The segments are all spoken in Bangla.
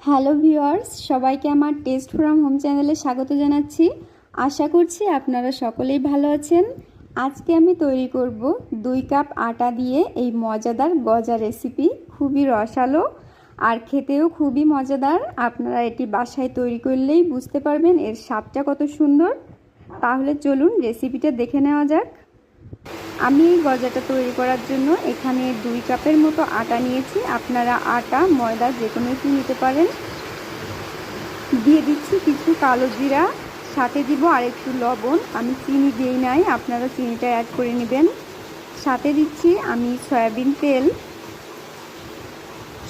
হ্যালো ভিউয়ার্স, সবাইকে আমার টেস্ট ফ্রম হোম চ্যানেলে স্বাগত জানাচ্ছি। আশা করছি আপনারা সকলেই ভালো আছেন। আজকে আমি তৈরি করব 2 কাপ আটা দিয়ে এই মজাদার গজা রেসিপি। খুবই রসালো আর খেতেও খুবই মজাদার। আপনারা এটি বাসায় তৈরি করলেই বুঝতে পারবেন এর স্বাদটা কত সুন্দর। তাহলে চলুন রেসিপিটা দেখে নেওয়া যাক। আমি এই গজাটা তৈরি করার জন্য এখানে 2 কাপের মতো আটা নিয়েছি। আপনারা আটা ময়দা যে কোনো একটু নিতে পারেন। দিয়ে দিচ্ছি কিছু কালো জিরা, সাথে দিব আর একটু লবণ। আমি চিনি দিই নাই, আপনারা চিনিটা অ্যাড করে নেবেন। সাথে দিচ্ছি আমি সয়াবিন তেল।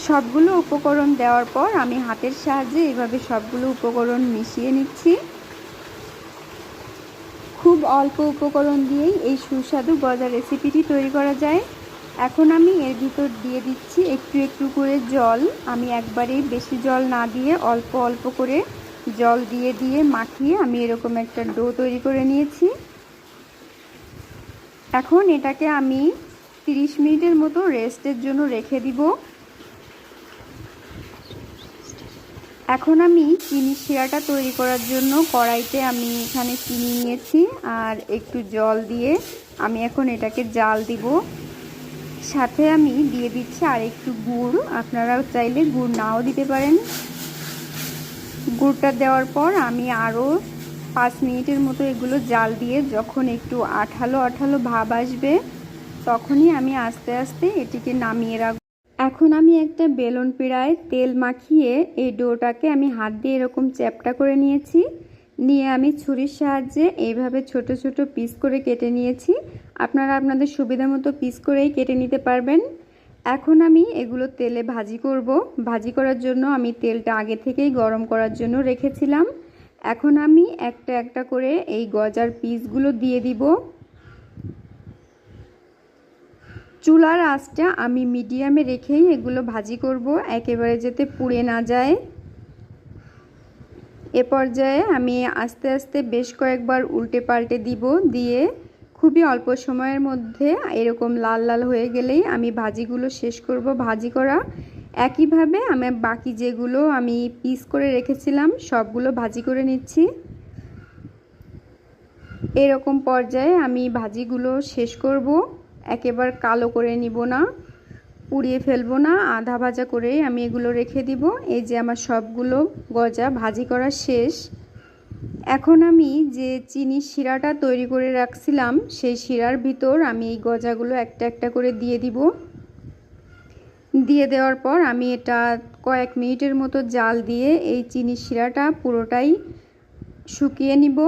সবগুলো উপকরণ দেওয়ার পর আমি হাতের সাহায্যে এভাবে সবগুলো উপকরণ মিশিয়ে নিচ্ছি। খুব অল্প উপকরণ দিয়েই এই সুস্বাদু গজা রেসিপিটি তৈরি করা যায়। এখন আমি এর ভিতর দিয়ে দিচ্ছি একটু একটু করে জল। আমি একবারেই বেশি জল না দিয়ে অল্প অল্প করে জল দিয়ে দিয়ে মাখিয়ে আমি এরকম একটা ডো তৈরি করে নিয়েছি। এখন এটাকে আমি 30 মিনিটের মতো রেস্টের জন্য রেখে দিব। এখন আমি চিনি শিরাটা তৈরি করার জন্য কড়াইতে আমি এখানে চিনি নিয়েছি আর একটু জল দিয়ে আমি এখন এটাকে জাল দিব। সাথে আমি দিয়ে দিচ্ছি আর একটু গুড়। আপনারা চাইলে গুড় নাও দিতে পারেন। গুড়টা দেওয়ার পর আমি আরও 5 মিনিটের মতো এগুলো জাল দিয়ে যখন একটু আঠালো আঠালো ভাব আসবে তখনই আমি আস্তে আস্তে এটিকে নামিয়ে রাখব। এখন আমি একটা বেলুন পিড়ায় তেল মাখিয়ে এই ডোটাকে আমি হাত দিয়ে এরকম চ্যাপটা করে নিয়েছি। নিয়ে আমি ছুরির সাহায্যে এইভাবে ছোট ছোট পিস করে কেটে নিয়েছি। আপনারা আপনাদের সুবিধা মতো পিস করেই কেটে নিতে পারবেন। এখন আমি এগুলো তেলে ভাজি করব। ভাজি করার জন্য আমি তেলটা আগে থেকেই গরম করার জন্য রেখেছিলাম। এখন আমি একটা একটা করে এই গজার পিসগুলো দিয়ে দিব। চুলার আঁচটা আমি মিডিয়ামে রেখেই এগুলো ভাজি করব, একেবারে যাতে পুড়ে না যায়। এ পর্যায়ে আমি আস্তে আস্তে বেশ কয়েকবার উল্টে পাল্টে দিব। দিয়ে খুবই অল্প সময়ের মধ্যে এরকম লাল লাল হয়ে গেলেই আমি ভাজিগুলো শেষ করব ভাজি করা। একইভাবে আমি বাকি যেগুলো আমি পিস করে রেখেছিলাম সবগুলো ভাজি করে নিচ্ছি। এরকম পর্যায়ে আমি ভাজিগুলো শেষ করব। একেবারে কালো করে নিব না, পুড়িয়ে ফেলবো না, আধা ভাজা করেই আমি এগুলো রেখে দিব। এই যে আমার সবগুলো গজা ভাজি করা শেষ। এখন আমি যে চিনি শিরাটা তৈরি করে রাখছিলাম সেই শিরার ভিতর আমি এই গজাগুলো একটা একটা করে দিয়ে দিব। দিয়ে দেওয়ার পর আমি এটা কয়েক মিনিটের মতো জাল দিয়ে এই চিনি শিরাটা পুরোটাই শুকিয়ে নিব।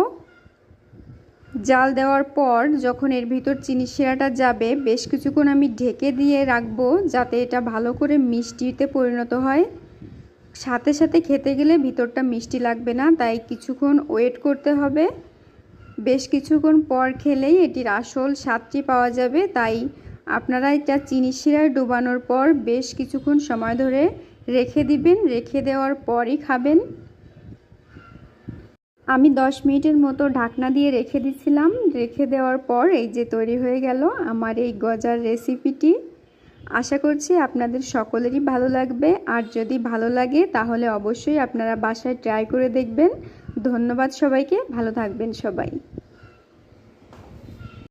জাল দেওয়ার পর যখন এর ভিতর চিনি শিরাটা যাবে বেশ কিছুক্ষণ আমি ঢেকে দিয়ে রাখবো যাতে এটা ভালো করে মিষ্টিতে পরিণত হয়। সাথে সাথে খেতে গেলে ভিতরটা মিষ্টি লাগবে না, তাই কিছুক্ষণ ওয়েট করতে হবে। বেশ কিছুক্ষণ পর খেলেই এটির আসল স্বাদটি পাওয়া যাবে। তাই আপনারা এটা চিনি শিরায় ডুবানোর পর বেশ কিছুক্ষণ সময় ধরে রেখে দিবেন। রেখে দেওয়ার পরই খাবেন। আমি 10 মিনিটের মতো ঢাকনা দিয়ে রেখে দিয়েছিলাম। রেখে দেওয়ার পর এই যে তৈরি হয়ে গেল আমার এই গজার রেসিপিটি। আশা করছি আপনাদের সকলেরই ভালো লাগবে। আর যদি ভালো লাগে তাহলে অবশ্যই আপনারা বাসায় ট্রাই করে দেখবেন। ধন্যবাদ সবাইকে, ভালো থাকবেন সবাই।